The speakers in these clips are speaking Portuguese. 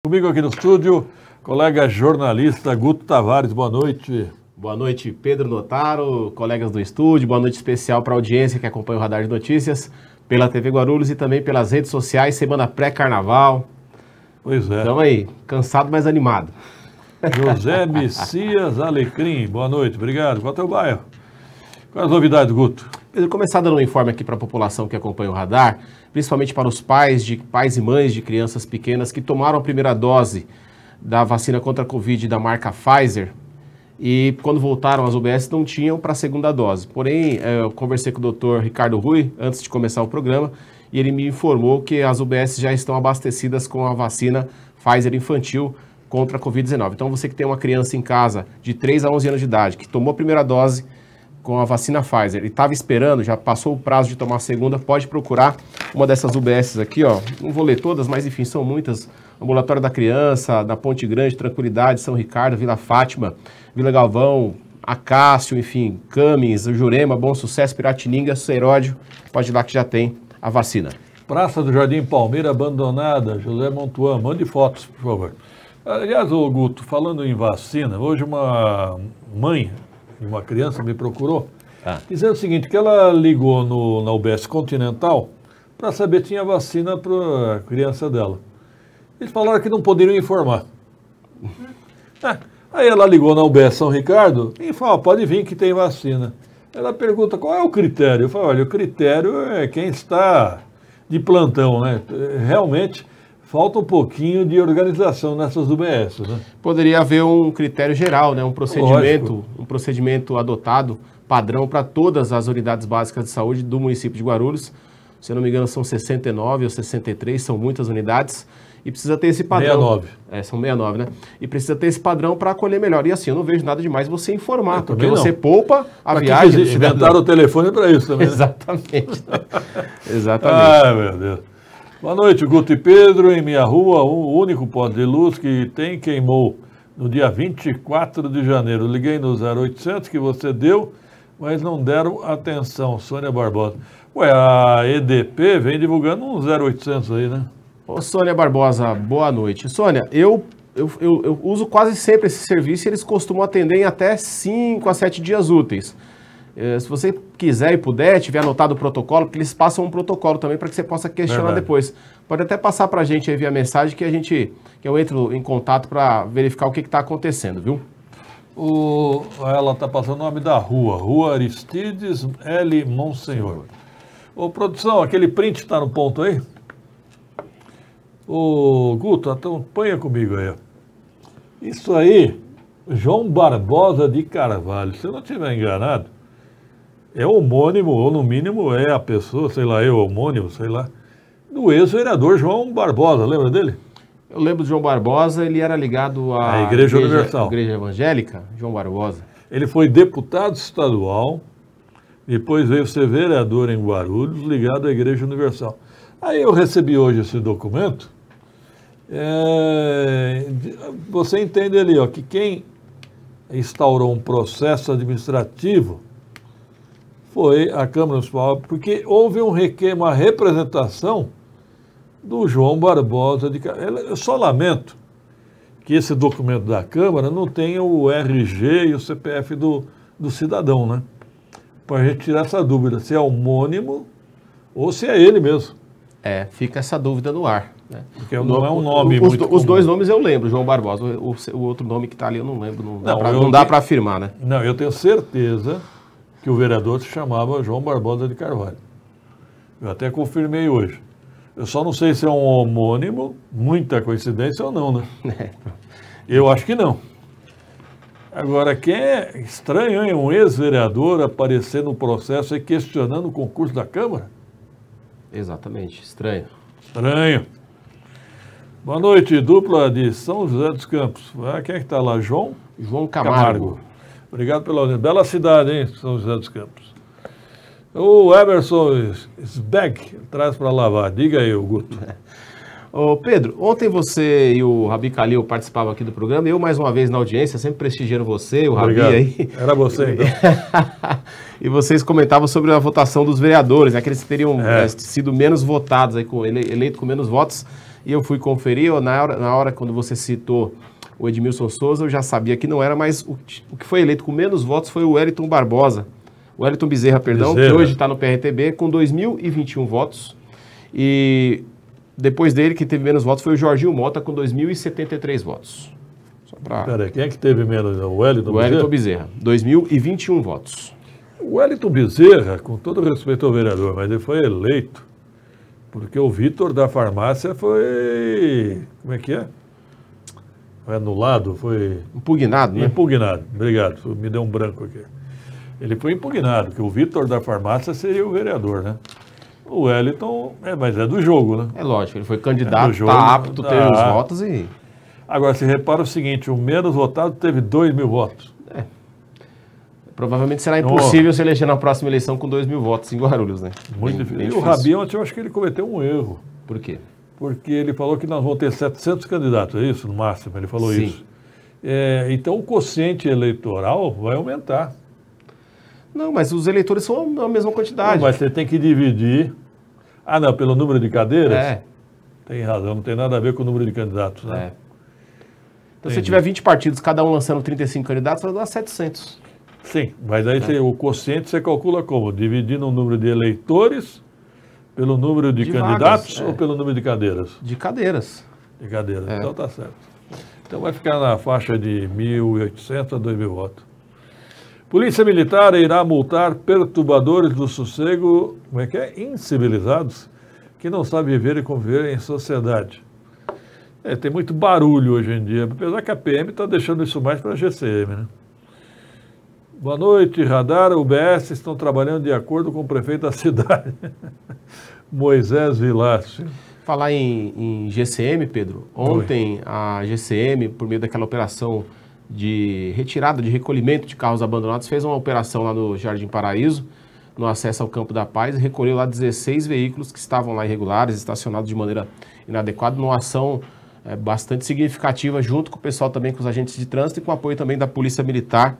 Comigo aqui no estúdio, colega jornalista Guto Tavares, boa noite. Boa noite, Pedro Notaro, colegas do estúdio, boa noite especial para a audiência que acompanha o Radar de Notícias, pela TV Guarulhos e também pelas redes sociais, semana pré-carnaval. Pois é. Estamos aí, cansado, mas animado. José Messias Alecrim, boa noite, obrigado. Qual é o teu bairro? Quais as novidades, Guto? Pedro, começar dando um informe aqui para a população que acompanha o Radar, principalmente para os pais e mães de crianças pequenas que tomaram a primeira dose da vacina contra a Covid da marca Pfizer e quando voltaram às UBS não tinham para a segunda dose. Porém, eu conversei com o Dr. Ricardo Rui antes de começar o programa e ele me informou que as UBS já estão abastecidas com a vacina Pfizer infantil contra a Covid-19. Então, você que tem uma criança em casa de 3 a 11 anos de idade, que tomou a primeira dose com a vacina Pfizer e estava esperando, já passou o prazo de tomar a segunda, pode procurar uma dessas UBSs aqui, ó. Não vou ler todas, mas enfim, são muitas. Ambulatório da Criança, da Ponte Grande, Tranquilidade, São Ricardo, Vila Fátima, Vila Galvão, Acácio, enfim, Camis, Jurema, Bom Sucesso, Piratininga, Seródio, pode ir lá que já tem a vacina. Praça do Jardim Palmeira abandonada, José Montuan, mande fotos, por favor. Aliás, ô Guto, falando em vacina, hoje uma mãe de uma criança me procurou, dizendo o seguinte, que ela ligou na UBS Continental para saber se tinha vacina para a criança dela. Eles falaram que não poderiam informar. Aí ela ligou na UBS São Ricardo e falou, pode vir que tem vacina. Ela pergunta, qual é o critério? Eu falo, olha, o critério é quem está de plantão, né? Realmente falta um pouquinho de organização nessas UBS, né? Poderia haver um critério geral, né? Um procedimento adotado, padrão para todas as unidades básicas de saúde do município de Guarulhos. Se eu não me engano, são 69 ou 63, são muitas unidades. E precisa ter esse padrão. 69. São 69, né? E precisa ter esse padrão para acolher melhor. E assim, eu não vejo nada demais você informar, porque você poupa a viagem. Inventaram o telefone para isso também, né? Exatamente. Exatamente. Ai, meu Deus. Boa noite, Guto e Pedro. Em minha rua, o único poste de luz que tem queimou no dia 24 de janeiro. Liguei no 0800 que você deu, mas não deram atenção. Sônia Barbosa. Ué, a EDP vem divulgando um 0800 aí, né? Ô, Sônia Barbosa, boa noite. Sônia, eu uso quase sempre esse serviço e eles costumam atender em até 5 a 7 dias úteis. Se você quiser e puder, tiver anotado o protocolo, porque eles passam um protocolo também para que você possa questionar depois. Pode até passar para a gente aí via mensagem que eu entro em contato para verificar o que está acontecendo, viu? Ela está passando o nome da Rua Aristides L. Monsenhor. Ô, produção, aquele print está no ponto aí? Ô, Guto, então ponha comigo aí. Isso aí, João Barbosa de Carvalho, se eu não estiver enganado, é homônimo, ou no mínimo é a pessoa, sei lá, homônimo, sei lá, do ex-vereador João Barbosa, lembra dele? Eu lembro do João Barbosa, ele era ligado à Igreja Universal. Igreja Evangélica, João Barbosa. Ele foi deputado estadual, depois veio ser vereador em Guarulhos, ligado à Igreja Universal. Aí eu recebi hoje esse documento, você entende ali, ó, que quem instaurou um processo administrativo foi a Câmara Municipal, porque houve uma representação do João Barbosa de Carvalho. Eu só lamento que esse documento da Câmara não tenha o RG e o CPF do cidadão, né? Para a gente tirar essa dúvida, se é homônimo ou se é ele mesmo. Fica essa dúvida no ar. Né? Porque não é um nome muito comum. Os dois nomes eu lembro, João Barbosa. O outro nome que está ali eu não lembro, não dá para afirmar, né? Não, eu tenho certeza que o vereador se chamava João Barbosa de Carvalho. Eu até confirmei hoje. Eu só não sei se é um homônimo, muita coincidência ou não, né? Eu acho que não. Agora, quem é estranho, hein? Um ex-vereador aparecer no processo e questionando o concurso da Câmara? Exatamente, estranho. Estranho. Boa noite, dupla de São José dos Campos. Quem é que está lá? João Camargo. Obrigado pela audiência. Bela cidade, hein, São José dos Campos. O Emerson Sbeck traz para lavar. Diga aí, Guto. Ô Pedro, ontem você e o Rabi Calil participavam aqui do programa, eu mais uma vez na audiência, sempre prestigiando você, o Rabi aí. Era você, então. E vocês comentavam sobre a votação dos vereadores, né, que eles teriam sido menos votados, aí, eleito com menos votos. e eu fui conferir, na hora quando você citou o Edmilson Souza, eu já sabia que não era, mas o que foi eleito com menos votos foi o Wellington Barbosa, o Wellington Bezerra, perdão, que hoje está no PRTB com 2.021 votos, e depois dele, que teve menos votos, foi o Jorginho Mota com 2.073 votos. Peraí, quem é que teve menos? O Wellington Bezerra, 2.021 votos. O Wellington Bezerra, com todo respeito ao vereador, mas ele foi eleito porque o Vitor da farmácia foi... Como é que é? Foi anulado, foi... Impugnado, né? Impugnado, obrigado, me deu um branco aqui. Ele foi impugnado, porque o Vitor da farmácia seria o vereador, né? O Wellington, mas é do jogo, né? É lógico, ele foi candidato, está apto a ter os votos e... Agora, se repara o seguinte, o menos votado teve 2.000 votos. Provavelmente será impossível se eleger na próxima eleição com 2.000 votos em Guarulhos, né? Muito difícil. E o Rabi, ontem eu acho que ele cometeu um erro. Por quê? Porque ele falou que nós vamos ter 700 candidatos, é isso, no máximo? Ele falou Sim. isso. Então o quociente eleitoral vai aumentar. Não, mas os eleitores são a mesma quantidade. Não, mas você tem que dividir... Ah, não, pelo número de cadeiras? É. Tem razão, não tem nada a ver com o número de candidatos, né? É. Então, se tiver 20 partidos, cada um lançando 35 candidatos, vai dar 700. Sim, mas aí o quociente você calcula como? Dividindo o número de eleitores pelo número de candidatos vagas, ou pelo número de cadeiras? De cadeiras. De cadeiras, então tá certo. Então vai ficar na faixa de 1.800 a 2.000 votos. Polícia Militar irá multar perturbadores do sossego, como é que é? Incivilizados, que não sabem viver e conviver em sociedade. Tem muito barulho hoje em dia, apesar que a PM está deixando isso mais para a GCM, né? Boa noite, Radar, UBS estão trabalhando de acordo com o prefeito da cidade, Moisés Vilace. Falar em GCM, Pedro, ontem a GCM, por meio daquela operação de retirada, de recolhimento de carros abandonados, fez uma operação lá no Jardim Paraíso, no acesso ao Campo da Paz, e recolheu lá 16 veículos que estavam lá irregulares, estacionados de maneira inadequada, numa ação bastante significativa, junto com o pessoal também, com os agentes de trânsito e com o apoio também da Polícia Militar.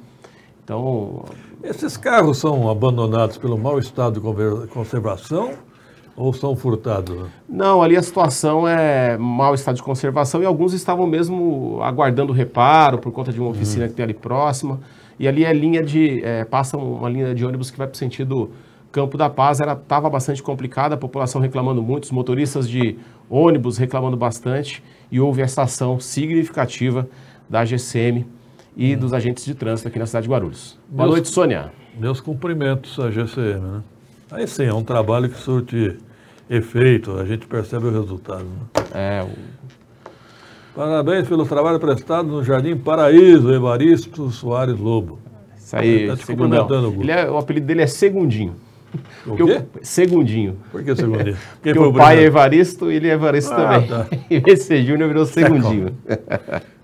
Então... Esses carros são abandonados pelo mau estado de conservação ou são furtados? Não, ali a situação é mau estado de conservação e alguns estavam mesmo aguardando reparo por conta de uma oficina que tem ali próxima. E ali é linha de... passa uma linha de ônibus que vai para o sentido Campo da Paz. Ela estava bastante complicada, a população reclamando muito, os motoristas de ônibus reclamando bastante, e houve essa ação significativa da GCM e dos agentes de trânsito aqui na cidade de Guarulhos. Boa noite, Sônia. Meus cumprimentos à GCM, né? Aí sim, é um trabalho que surte efeito, a gente percebe o resultado. Né? Parabéns pelo trabalho prestado no Jardim Paraíso, Evaristo Soares Lobo. Isso aí, tá te cumprimentando, o apelido dele é Segundinho. O quê? Segundinho. Por que Segundinho? Porque o pai é Evaristo e ele é Evaristo também. Tá. E esse Júnior virou Segundinho.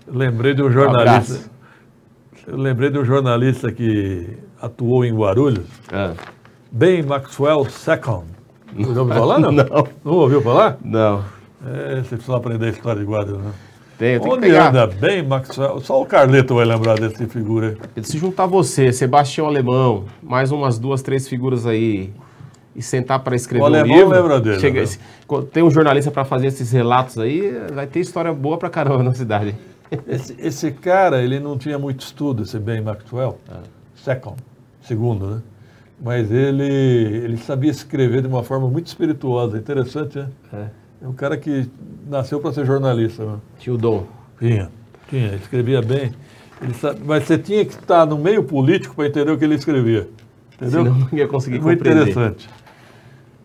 Lembrei de um jornalista. Eu lembrei de um jornalista que atuou em Guarulhos. Ben Maxwell II. Não ouviu falar, não? Não. Não ouviu falar? Não. Você precisa aprender a história de Guarulhos, né? Tem Onde que pegar. anda Ben Maxwell? Só o Carleto vai lembrar desse figura aí. Se juntar você, Sebastião Alemão, mais umas 2, 3 figuras aí, e sentar para escrever o um Alemão livro... lembra dele. Chega, tem um jornalista para fazer esses relatos aí, vai ter história boa pra caramba na cidade. Esse cara, ele não tinha muito estudo, esse Ben Maxwell, segundo, né? Mas ele sabia escrever de uma forma muito espirituosa, interessante, né? É um cara que nasceu para ser jornalista. Né? Tinha o dom. Tinha, escrevia bem. Mas você tinha que estar no meio político para entender o que ele escrevia. Entendeu? Senão não ia conseguir muito compreender. Interessante.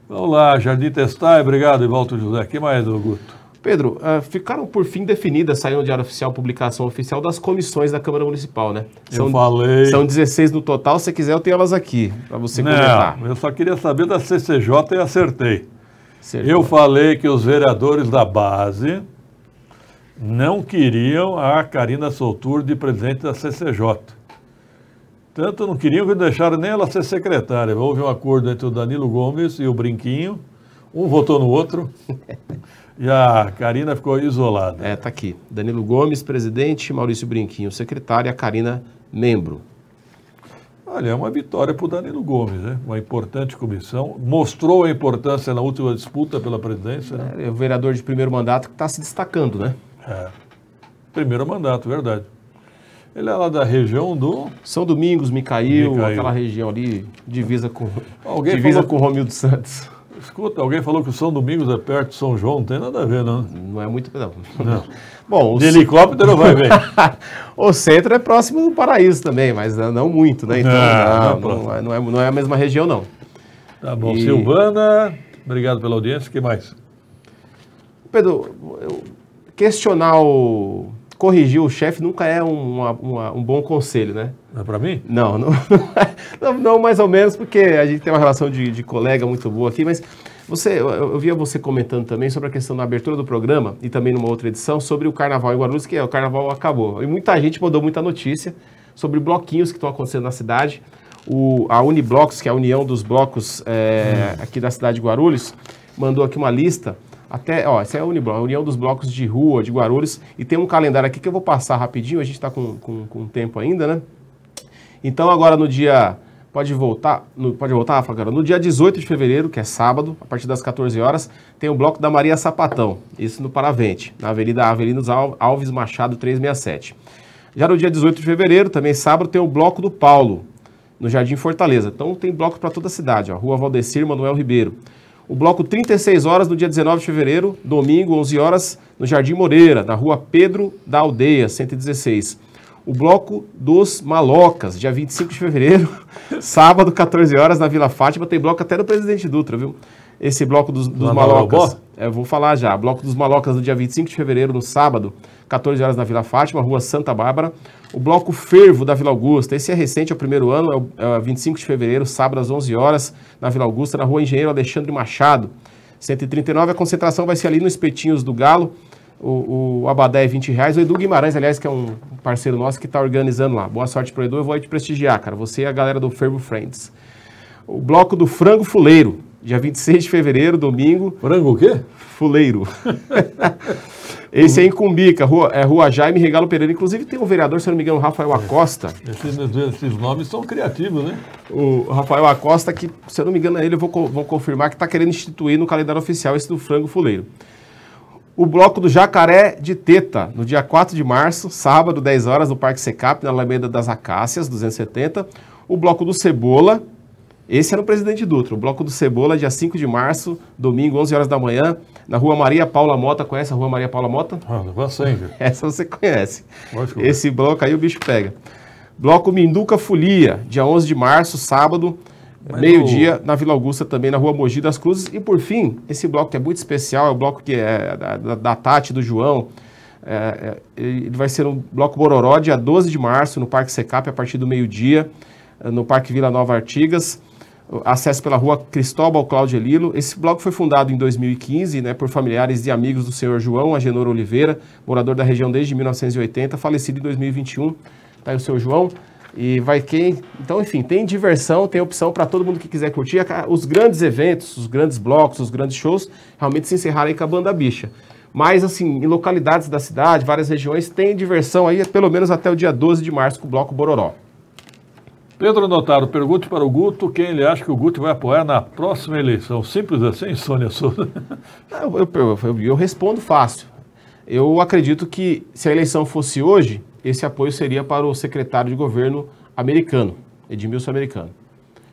Vamos lá, Jardim Testai, obrigado, Ivalto José. Que mais, Augusto? Pedro, ficaram por fim definidas, saiu no Diário Oficial, publicação oficial das comissões da Câmara Municipal, né? Eu falei... São 16 no total, se quiser eu tenho elas aqui, para você comentar. Não, eu só queria saber da CCJ e acertei. Certo. Eu falei que os vereadores da base não queriam a Karina Soltur de presidente da CCJ. Tanto não queriam que deixaram nem ela ser secretária. Houve um acordo entre o Danilo Gomes e o Brinquinho. Um votou no outro e a Karina ficou isolada. Tá aqui. Danilo Gomes, presidente, Maurício Brinquinho, secretário, e a Karina, membro. Olha, é uma vitória para o Danilo Gomes, né? Uma importante comissão. Mostrou a importância na última disputa pela presidência. Né? É o vereador de primeiro mandato que está se destacando, né? É. Primeiro mandato, verdade. Ele é lá da região do... São Domingos, Micail, aquela região ali, divisa com o Romildo Santos. Escuta, alguém falou que o São Domingos é perto de São João, não tem nada a ver, não. Não é muito, não. Bom, de helicóptero vai ver. O centro é próximo do Paraíso também, mas não muito, né? Então não é a mesma região, não. Tá bom. Silvana, obrigado pela audiência. O que mais? Pedro, corrigir o chefe nunca é um bom conselho, né? É para mim? Não, mais ou menos, porque a gente tem uma relação de colega muito boa aqui, mas eu via você comentando também sobre a questão da abertura do programa e também numa outra edição sobre o Carnaval em Guarulhos, que o Carnaval acabou. E muita gente mandou muita notícia sobre bloquinhos que estão acontecendo na cidade. A Uniblocos, que é a união dos blocos aqui da cidade de Guarulhos, mandou aqui uma lista. Essa é a Unibloco, a União dos Blocos de Rua de Guarulhos, e tem um calendário aqui que eu vou passar rapidinho, a gente está com tempo ainda, né? Então agora no dia, pode voltar, Rafa, agora, no dia 18 de fevereiro, que é sábado, a partir das 14 horas, tem o Bloco da Maria Sapatão, isso no Paravente, na Avenida Alves Machado 367. Já no dia 18 de fevereiro, também sábado, tem o Bloco do Paulo, no Jardim Fortaleza. Então tem bloco para toda a cidade, Rua Valdecir Manuel Ribeiro. O bloco 36 horas no dia 19 de fevereiro, domingo, 11 horas, no Jardim Moreira, na Rua Pedro da Aldeia, 116. O bloco dos Malocas, dia 25 de fevereiro, sábado, 14 horas, na Vila Fátima. Tem bloco até no Presidente Dutra, viu? Esse bloco dos Malocas, eu vou falar já. Bloco dos Malocas no dia 25 de fevereiro, no sábado, 14 horas, na Vila Fátima, Rua Santa Bárbara. O bloco Fervo da Vila Augusta, esse é recente, é o primeiro ano, é 25 de fevereiro, sábado às 11 horas, na Vila Augusta, na Rua Engenheiro Alexandre Machado, 139. A concentração vai ser ali no Espetinhos do Galo, o abadá é R$20. O Edu Guimarães, aliás, que é um parceiro nosso que está organizando lá. Boa sorte pro Edu, eu vou aí te prestigiar, cara, você e a galera do Fervo Friends. O bloco do Frango Fuleiro, dia 26 de fevereiro, domingo. Frango o quê? Fuleiro. Esse é em Cumbica, Rua Jaime Regalo Pereira. Inclusive tem um vereador, se não me engano, Rafael Acosta. Esses nomes são criativos, né? O Rafael Acosta, que, se eu não me engano, ele vou confirmar que está querendo instituir no calendário oficial esse do Frango Fuleiro. O bloco do Jacaré de Teta, no dia 4 de março, sábado, 10 horas, no Parque Secap, na Alameda das Acácias, 270. O bloco do Cebola, esse é no Presidente Dutra. O bloco do Cebola, dia 5 de março, domingo, 11 horas da manhã, na Rua Maria Paula Mota. Conhece a Rua Maria Paula Mota? Essa você conhece. Esse bloco aí o bicho pega. Bloco Minduca Folia, dia 11 de março, sábado, meio-dia, na Vila Augusta, também na Rua Mogi das Cruzes. E por fim, esse bloco que é muito especial, é o bloco que é da Tati, do João. Ele vai ser no Bloco Bororó, dia 12 de março, no Parque Secap, a partir do meio-dia, no Parque Vila Nova Artigas. Acesso pela Rua Cristóbal Cláudio Elilo. Esse bloco foi fundado em 2015, né, por familiares e amigos do senhor João Agenor Oliveira, morador da região desde 1980, falecido em 2021. Tá aí o seu João. E vai quem... Então, enfim, tem diversão, tem opção para todo mundo que quiser curtir. Os grandes eventos, os grandes blocos, os grandes shows, realmente se encerrarem com a Banda Bicha. Mas, assim, em localidades da cidade, várias regiões, tem diversão aí, pelo menos até o dia 12 de março, com o Bloco Bororó. Pedro Notaro, pergunte para o Guto quem ele acha que o Guto vai apoiar na próxima eleição. Simples assim, Sônia Souza? Eu respondo fácil. Eu acredito que se a eleição fosse hoje, esse apoio seria para o secretário de governo americano, Edmilson Americano.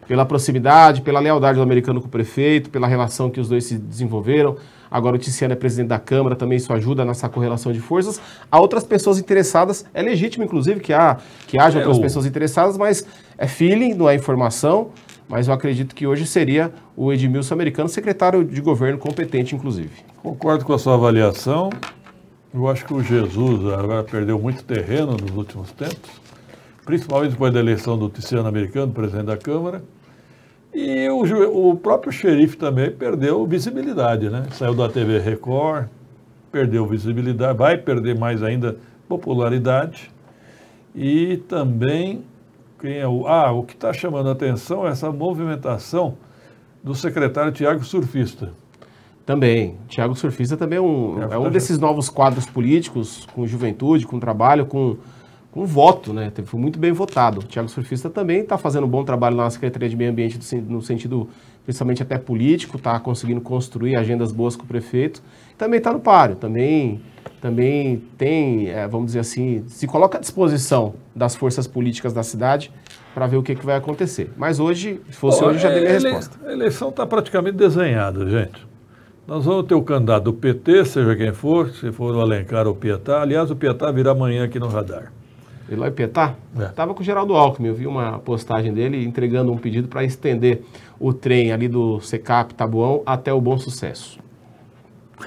Pela proximidade, pela lealdade do americano com o prefeito, pela relação que os dois se desenvolveram. Agora o Tiziano é presidente da Câmara, também isso ajuda nessa correlação de forças. Há outras pessoas interessadas, é legítimo inclusive que haja outras pessoas interessadas, mas é feeling, não é informação, mas eu acredito que hoje seria o Edmilson Americano, secretário de governo competente inclusive. Concordo com a sua avaliação. Eu acho que o Jesus agora perdeu muito terreno nos últimos tempos, principalmente depois da eleição do Tiziano Americano, presidente da Câmara. E o próprio xerife também perdeu visibilidade, né? Saiu da TV Record, perdeu visibilidade, vai perder mais ainda popularidade. E também, o que está chamando a atenção é essa movimentação do secretário Tiago Surfista. Também. Tiago Surfista também é um desses novos quadros políticos, com juventude, com trabalho, com com voto, né? Foi muito bem votado. O Thiago Surfista também está fazendo um bom trabalho lá na Secretaria de Meio Ambiente, no sentido, principalmente até político, está conseguindo construir agendas boas com o prefeito. Também está no páreo, também tem, vamos dizer assim, se coloca à disposição das forças políticas da cidade para ver o que vai acontecer. Mas hoje, se fosse hoje, já dei a resposta. A eleição está praticamente desenhada, gente. Nós vamos ter o candidato do PT, seja quem for, se for o Alencar ou o Pietá. Aliás, o Pietá virá amanhã aqui no Radar. Eloy Pietá? Estava com o Geraldo Alckmin, eu vi uma postagem dele entregando um pedido para estender o trem ali do Secap Taboão até o Bom Sucesso.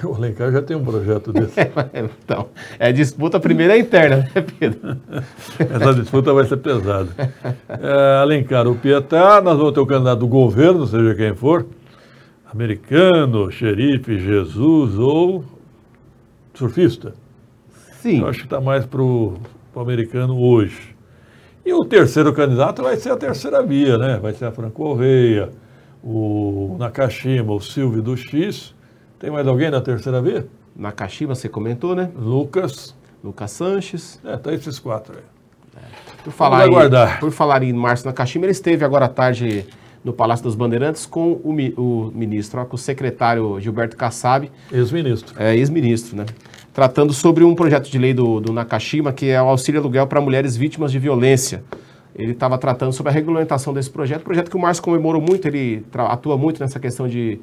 O Alencar já tem um projeto desse. Então, disputa primeira interna, né, Pedro? Essa disputa vai ser pesada. Alencar, o Pietá, nós vamos ter o candidato do governo, seja quem for, Americano, Xerife, Jesus ou Surfista. Sim. Eu acho que está mais para o Americano hoje. E o terceiro candidato vai ser a terceira via, né? Vai ser a Franco Correia, o Nakashima, o Silvio do X. Tem mais alguém na terceira via? Nakashima, você comentou, né? Lucas Sanches. Tá esses quatro aí. Por falar em Márcio Nakashima, ele esteve agora à tarde no Palácio dos Bandeirantes com o ministro, com o secretário Gilberto Kassab. Ex-ministro. Ex-ministro, né? Tratando sobre um projeto de lei do Nakashima, que é o auxílio aluguel para mulheres vítimas de violência. Ele estava tratando sobre a regulamentação desse projeto que o Márcio comemorou muito, ele atua muito nessa questão de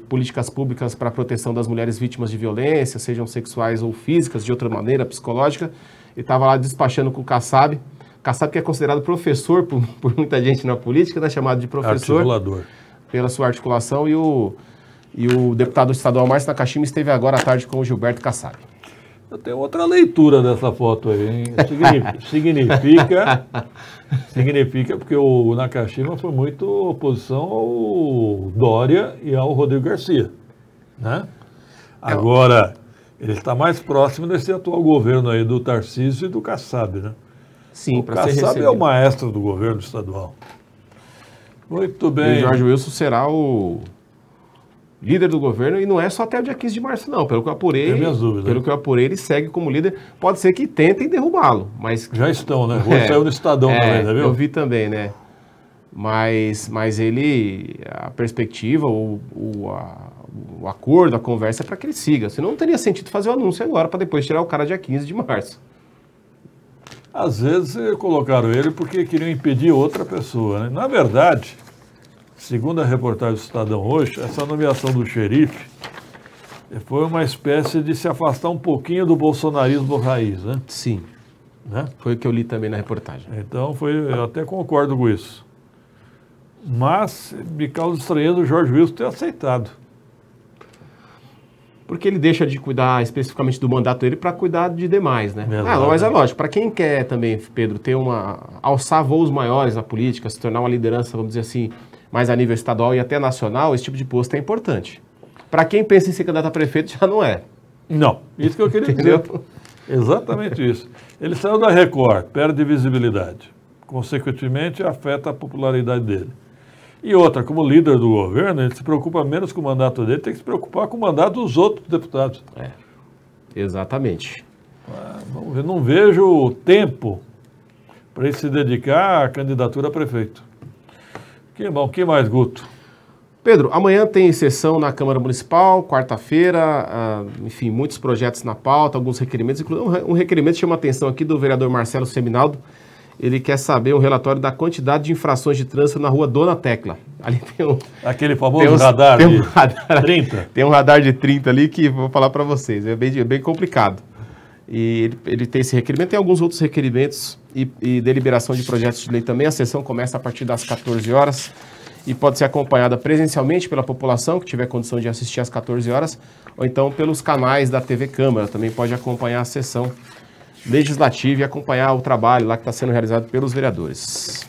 políticas públicas para a proteção das mulheres vítimas de violência, sejam sexuais ou físicas, de outra maneira, psicológica. Ele estava lá despachando com o Kassab. Kassab, que é considerado professor por muita gente na política, né, chamado de professor. Articulador. Pela sua articulação. E o deputado estadual Márcio Nakashima esteve agora à tarde com o Gilberto Kassab. Eu tenho outra leitura dessa foto aí, hein? Significa porque o Nakashima foi muito oposição ao Dória e ao Rodrigo Garcia, né? Agora, ele está mais próximo desse atual governo aí do Tarcísio e do Kassab, né? Sim, o Kassab é o maestro do governo estadual. Muito bem. E o Jorge Wilson será o líder do governo, e não é só até o dia 15 de março, não. Pelo que eu apurei, tem minhas dúvidas. Pelo que eu apurei, ele segue como líder. Pode ser que tentem derrubá-lo, mas... Já estão, né? Hoje saiu no Estadão também, né, viu? Eu vi também, né? Mas ele, a perspectiva, o acordo, a conversa é para que ele siga. Senão não teria sentido fazer o anúncio agora, para depois tirar o cara dia 15 de março. Às vezes colocaram ele porque queriam impedir outra pessoa, né? Na verdade, segundo a reportagem do Estadão hoje, essa nomeação do xerife foi uma espécie de se afastar um pouquinho do bolsonarismo raiz, né? Sim. Né? Foi o que eu li também na reportagem. Então, eu até concordo com isso. Mas me causa estranheza o Jorge Wilson ter aceitado. Porque ele deixa de cuidar especificamente do mandato dele para cuidar de demais, né? Mas é lógico, para quem quer também, Pedro, alçar voos maiores na política, se tornar uma liderança, vamos dizer assim, mais a nível estadual e até nacional, esse tipo de posto é importante. Para quem pensa em ser candidato a prefeito, já não é. Não, isso que eu queria dizer. Exatamente isso. Ele saiu da Record, perde visibilidade. Consequentemente, afeta a popularidade dele. E outra, como líder do governo, ele se preocupa menos com o mandato dele, tem que se preocupar com o mandato dos outros deputados. Exatamente. Vamos ver, não vejo tempo para ele se dedicar à candidatura a prefeito. Que bom, que mais, Guto? Pedro, amanhã tem sessão na Câmara Municipal, quarta-feira, enfim, muitos projetos na pauta, alguns requerimentos, inclusive um requerimento chama a atenção aqui do vereador Marcelo Seminaldo. Ele quer saber um relatório da quantidade de infrações de trânsito na rua Dona Tecla. Ali tem aquele famoso radar de 30? Tem um radar de 30 ali que vou falar para vocês, é bem complicado. E ele tem esse requerimento, tem alguns outros requerimentos e deliberação de projetos de lei também. A sessão começa a partir das 14 horas e pode ser acompanhada presencialmente pela população que tiver condição de assistir às 14 horas ou então pelos canais da TV Câmara. Também pode acompanhar a sessão legislativa e acompanhar o trabalho lá que está sendo realizado pelos vereadores.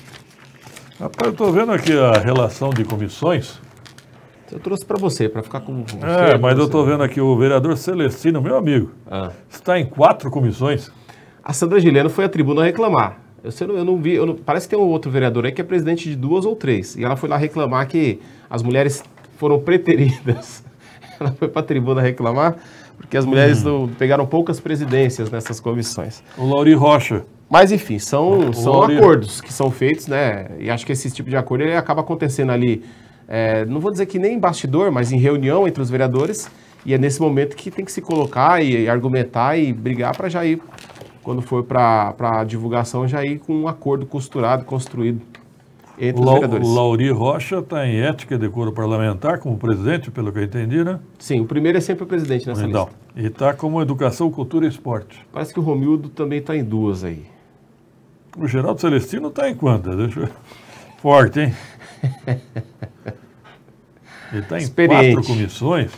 Rapaz, eu estou vendo aqui a relação de comissões. Eu trouxe para você, para ficar com você. Mas eu estou vendo aqui o vereador Celestino, meu amigo, está em 4 comissões. A Sandra Giliano foi à tribuna reclamar. Eu não vi, parece que tem um outro vereador aí que é presidente de 2 ou 3. E ela foi lá reclamar que as mulheres foram preteridas. Ela foi para a tribuna reclamar porque as mulheres pegaram poucas presidências nessas comissões. O Lauri Rocha. Mas, enfim, são Lauri. acordos que são feitos, né? E acho que esse tipo de acordo ele acaba acontecendo ali, não vou dizer que nem em bastidor, mas em reunião entre os vereadores. E é nesse momento que tem que se colocar e argumentar e brigar para já ir, quando for para a divulgação, já ir com um acordo costurado, construído entre os vereadores. O Lauri Rocha está em ética e decoro parlamentar como presidente, pelo que eu entendi, né? Sim, o primeiro é sempre o presidente nessa Então, lista. e está como educação, cultura e esporte. Parece que o Romildo também está em duas aí. O Geraldo Celestino está em quantas? Deixa eu... Forte, hein? Ele está em Experiente. 4 comissões.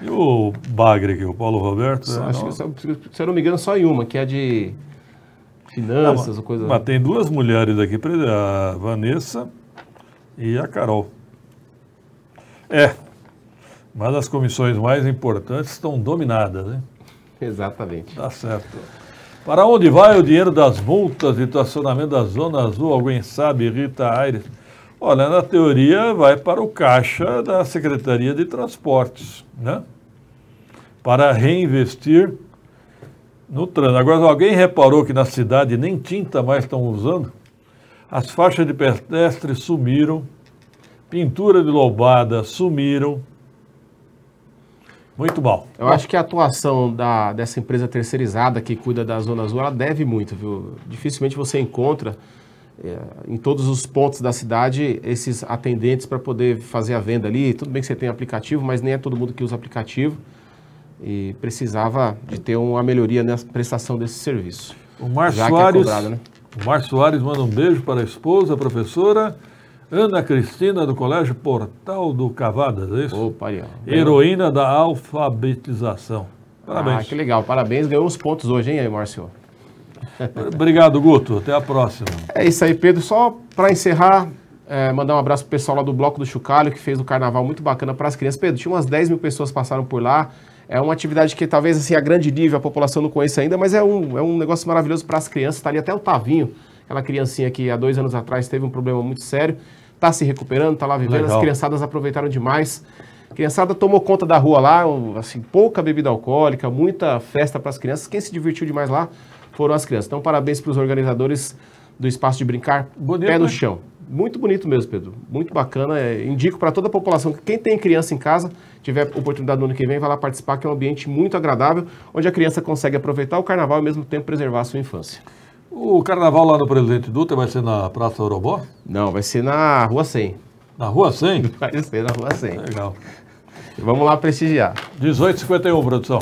E o Bagre aqui, o Paulo Roberto? Acho que, se eu não me engano, só em uma, que é de finanças ou coisa... Mas tem 2 mulheres aqui, a Vanessa e a Carol. Mas as comissões mais importantes estão dominadas, né? Exatamente. Tá certo. Para onde vai o dinheiro das multas de estacionamento da Zona Azul? Alguém sabe, Rita Aires? Olha, na teoria vai para o caixa da Secretaria de Transportes, né? Para reinvestir no trânsito. Agora, alguém reparou que na cidade nem tinta mais estão usando? As faixas de pedestre sumiram, pintura de lombada sumiram. Muito bom. Eu acho que a atuação dessa empresa terceirizada que cuida da Zona Azul, ela deve muito, viu? Dificilmente você encontra em todos os pontos da cidade esses atendentes para poder fazer a venda ali. Tudo bem que você tem aplicativo, mas nem é todo mundo que usa aplicativo. E precisava de ter uma melhoria na prestação desse serviço. O Mar Já Soares, que é cobrado, né? o Mar Soares manda um beijo para a esposa, a professora Ana Cristina, do Colégio Portal do Cavadas, é isso? Opa, aí, ó. Heroína da alfabetização. Parabéns. Que legal, parabéns. Ganhou uns pontos hoje, hein, aí, Márcio? Obrigado, Guto. Até a próxima. É isso aí, Pedro. Só para encerrar, mandar um abraço pro pessoal lá do Bloco do Chocalho, que fez um carnaval muito bacana para as crianças. Pedro, tinha umas 10 mil pessoas que passaram por lá. É uma atividade que talvez assim, a grande nível a população não conheça ainda, mas é um negócio maravilhoso para as crianças. Está ali até o Tavinho, aquela criancinha que há 2 anos atrás teve um problema muito sério. Está se recuperando, está lá vivendo. Legal. As criançadas aproveitaram demais. A criançada tomou conta da rua lá, assim, pouca bebida alcoólica, muita festa para as crianças. Quem se divertiu demais lá foram as crianças. Então, parabéns para os organizadores do Espaço de Brincar, Bonito, pé no né? chão. Muito bonito mesmo, Pedro. Muito bacana. Indico para toda a população que quem tem criança em casa, tiver oportunidade no ano que vem, vai lá participar, que é um ambiente muito agradável, onde a criança consegue aproveitar o carnaval e ao mesmo tempo preservar a sua infância. O carnaval lá no Presidente Dutra vai ser na Praça Orobó? Não, vai ser na Rua 100. Na Rua 100? Vai ser na Rua 100. Legal. Vamos lá prestigiar. 18h51, produção.